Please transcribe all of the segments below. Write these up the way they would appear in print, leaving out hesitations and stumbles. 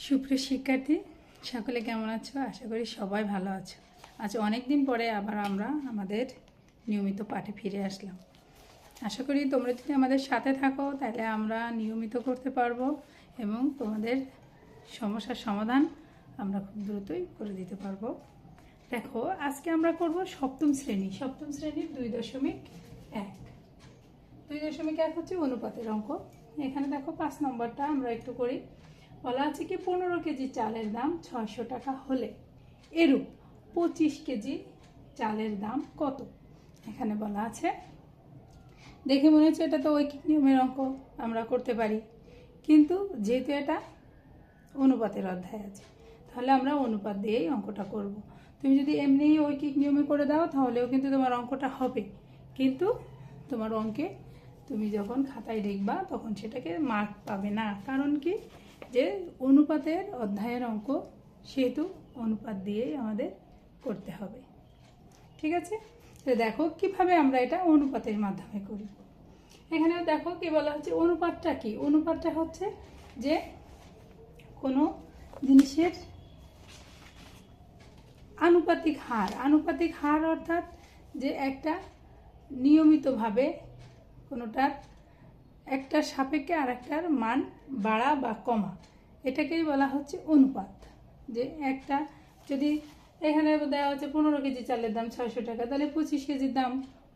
সুপ্রিয় শিক্ষার্থী সকলে কেমন আছো? আশা করি সবাই ভালো আছো। আজ অনেক দিন পরে আবার আমরা আমাদের নিয়মিত পাঠে ফিরে আসলাম। আশা করি তোমরা যদি আমাদের সাথে থাকো তাহলে আমরা নিয়মিত করতে পারবো এবং তোমাদের সমস্যার সমাধান আমরা খুব দ্রুতই করে দিতে পারবো। দেখো, আজকে আমরা করব সপ্তম শ্রেণীর 2.1। 2.1 হচ্ছে অনুপাতের অঙ্ক। এখানে দেখো 5 নম্বরটা আমরা একটু করি। বলা আছে কি 15 কেজি চালের দাম 600 টাকা হলে এরূপ 25 কেজি চালের দাম কত? এখানে বলা আছে। দেখে মনে হচ্ছে এটা তো ঐকিক নিয়মের অঙ্ক, আমরা করতে পারি, কিন্তু যেহেতু এটা অনুপাতের অধ্যায় আছে তাহলে আমরা অনুপাত দিয়েই অঙ্কটা করব। তুমি যদি এমনি ঐকিক নিয়মে করে দাও তাহলেও কিন্তু তোমার অঙ্কটা হবে, কিন্তু তোমার অঙ্কে তুমি যখন খাতায় লিখবা তখন সেটাকে মার্ক পাবে না। কারণ কি, যে অনুপাতের অধ্যায়ের অঙ্ক, সেহেতু অনুপাত দিয়েই আমাদের করতে হবে। ঠিক আছে, তো দেখো কিভাবে আমরা এটা অনুপাতের মাধ্যমে করি। এখানে দেখো কি বলা হচ্ছে, অনুপাতটা কি? অনুপাতটা হচ্ছে যে কোনো জিনিসের আনুপাতিক হার। আনুপাতিক হার অর্থাৎ যে একটা নিয়মিতভাবে কোনোটার একটা সাপেক্ষে আর একটার মান বাড়া বা কমা, এটাকেই বলা হচ্ছে অনুপাত। যে একটা যদি এখানে দেওয়া হচ্ছে 15 কেজি চালের দাম 600 টাকা, তাহলে 25 কেজির দাম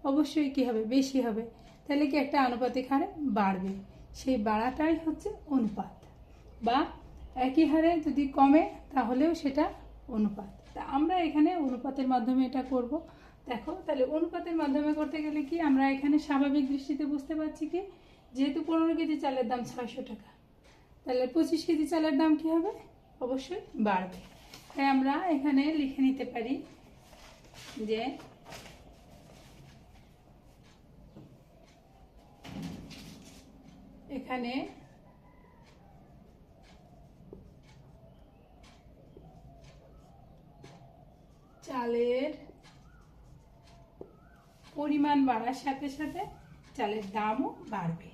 অবশ্যই কী হবে? বেশি হবে। তাহলে কি একটা আনুপাতিক হারে বাড়বে, সেই বাড়াটাই হচ্ছে অনুপাত। বা একই হারে যদি কমে তাহলেও সেটা অনুপাত। তা আমরা এখানে অনুপাতের মাধ্যমে এটা করব। দেখো, তাহলে অনুপাতের মাধ্যমে করতে গেলে কি আমরা এখানে স্বাভাবিক দৃষ্টিতে বুঝতে পারছি কি, যেহেতু 15 কেজি চালের দাম 600 টাকা, তাহলে 25 কেজি চালের দাম কি হবে? অবশ্যই বাড়বে। তাই আমরা এখানে লিখে নিতে পারি যে এখানে চালের পরিমাণ বাড়ার সাথে সাথে চালের দামও বাড়বে।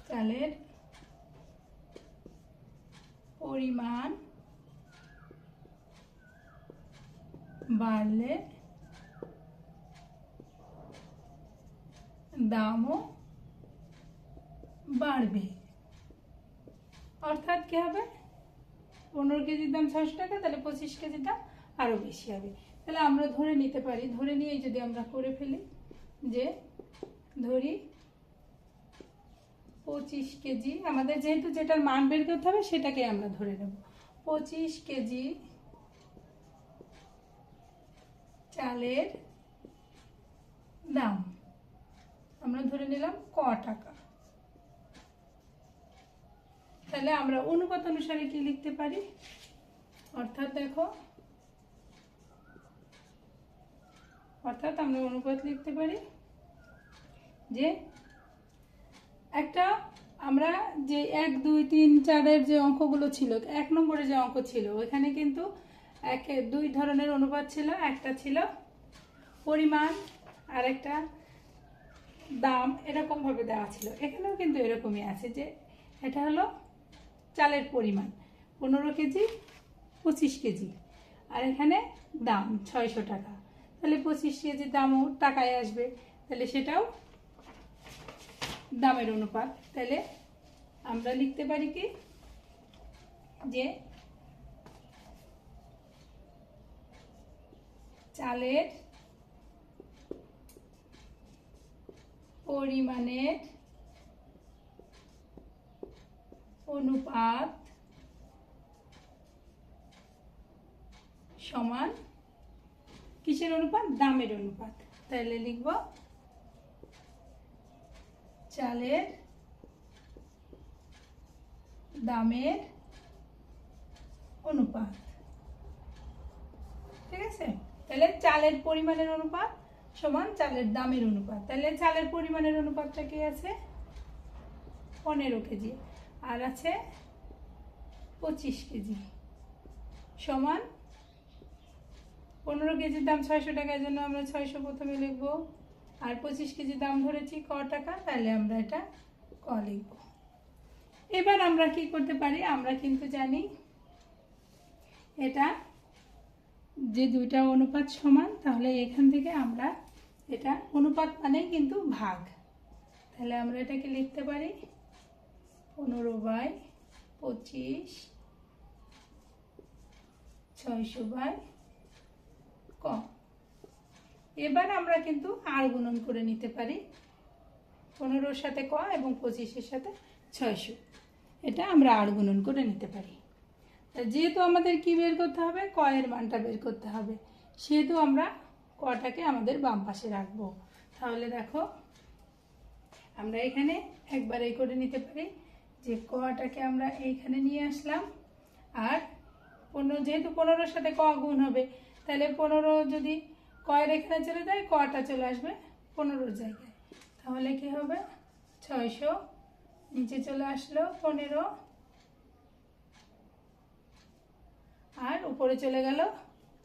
চালের পরিমাণ বাড়লে দামও বাড়বে। অর্থাৎ কি হবে? 15 কেজির দাম 600 টাকা, তাহলে 25 কেজির দাম আরও বেশি হবে। তাহলে আমরা ধরে নিতে পারি, ধরে নিয়েই যদি আমরা করে ফেলি, যে ধরি 25 কেজি, আমাদের যেহেতু যেটার মান বের করতে হবে সেটাকে আমরা ধরে নেব। 25 কেজি চালের দাম আমরা ধরে নিলাম ক টাকা। তাহলে আমরা অনুপাত অনুসারে কি লিখতে পারি? অর্থাৎ দেখো, অর্থাৎ আমরা অনুপাত লিখতে পারি যে একটা আমরা যে 1 2 3 4 যে অঙ্কগুলো ছিল, 1 নম্বরে যে অঙ্ক ছিল ওইখানে কিন্তু দুই ধরনের অনুপাত ছিল। একটা ছিল পরিমাণ আর একটা দাম, এরকম ভাবে দেওয়া ছিল। এখানেও কিন্তু এরকমই আছে, যে এটা হলো চালের পরিমাণ 15 কেজি 25 কেজি, আর এখানে দাম 600 টাকা। তাহলে 25 কেজির দামও টাকায় আসবে, তাহলে সেটাও দামের অনুপাত। তাহলে আমরা লিখতে পারি কি, যে চালের পরিমাণের অনুপাত সমান কিসের অনুপাত? দামের অনুপাত। তাহলে লিখব চালের দামের অনুপাত। ঠিক আছে, তাহলে চালের পরিমাণের অনুপাত সমান চালের দামের অনুপাত। তাহলে চালের পরিমাণের অনুপাতটা কি আছে? 15 কেজি, আর আছে 25 কেজি, সমান 15 কেজির দাম 600 টাকার জন্য আমরা 600 প্রথমে লিখবো, আর 25 কেজির দাম ধরেছি ক টাকা, তাহলে আমরা এটা ক লিখব। এবার আমরা কি করতে পারি, আমরা কিন্তু জানি এটা যে দুইটা অনুপাত সমান, তাহলে এখান থেকে আমরা এটা অনুপাত মানে কিন্তু ভাগ, তাহলে আমরা এটাকে লিখতে পারি 15/25 600/ক। এবার আমরা কিন্তু আর গুণন করে নিতে পারি 15-র সাথে ক এবং 25-এর সাথে 600, এটা আমরা আর গুণন করে নিতে পারি। যেহেতু আমাদের কি বের করতে হবে, ক এর মানটা বের করতে হবে, সেহেতু আমরা কটাকে আমাদের বাম পাশে রাখবো। তাহলে দেখো আমরা এখানে একবারে করে নিতে পারি যে কটাকে আমরা এইখানে নিয়ে আসলাম, আর 15 যেহেতু 15-র সাথে ক গুণ হবে, তাহলে 15 যদি ক এর এখানে চলে যায়, কটা চলে আসবে 15-র জায়গায়, তাহলে কি হবে 600 নিচে চলে আসলো 15 আর উপরে চলে গেল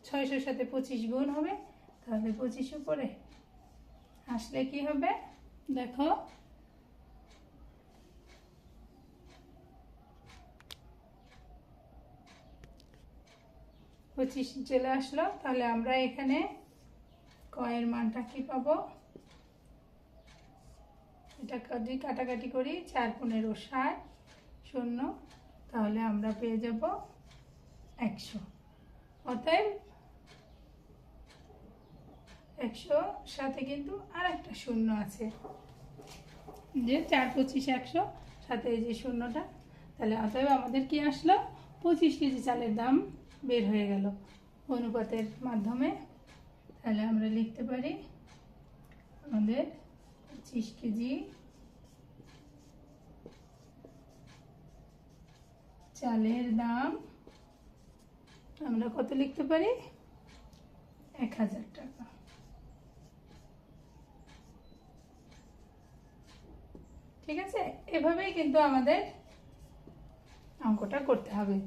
600-র সাথে 25 গুণ হবে, তাহলে 25 উপরে আসলে কি হবে দেখো 25 চলে আসলো। তাহলে আমরা এখানে ক এর মানটা কি পাবো, এটা যদি কাটাকাটি করি 4 15 60 শূন্য, তাহলে আমরা পেয়ে যাব 100। অতএব 100 সাথে কিন্তু আর একটা শূন্য আছে, যে 4 25 100 সাথে এই যে শূন্যটা, তাহলে অতএব আমাদের কি আসলো 25 কেজি চালের দাম বের হয়ে গেল অনুপাতের মাধ্যমে। তাহলে আমরা লিখতে পারি আমাদের 25 কেজি চালের দাম আমরা কত লিখতে পারি 1000 টাকা। ঠিক আছে, এভাবেই কিন্তু আমাদের অঙ্কটা করতে হবে,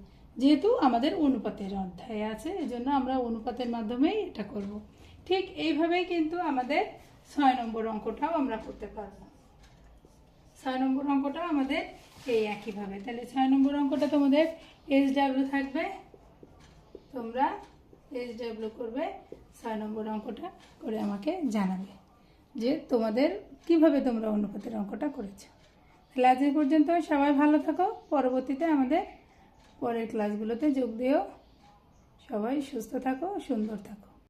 যেহেতু আমাদের অনুপাতের অধ্যায় আছে, এজন্য আমরা অনুপাতের মাধ্যমেই এটা করব। ঠিক এইভাবেই কিন্তু আমাদের 6 নম্বর অঙ্কটাও আমরা করতে পারবো। 6 নম্বর অঙ্কটাও আমাদের এই একইভাবে। তাহলে 6 নম্বর অঙ্কটা তোমাদের SW থাকবে, তোমরা SW করবে, 6 নম্বর অঙ্কটা করে আমাকে জানাবে যে তোমাদের কিভাবে তোমরা অনুপাতের অঙ্কটা করেছো। তাহলে আজ এই পর্যন্ত, সবাই ভালো থাকো, পরবর্তীতে আমাদের পরের ক্লাসগুলোতে যোগ দিও। সবাই সুস্থ থাকো, সুন্দর থাকো।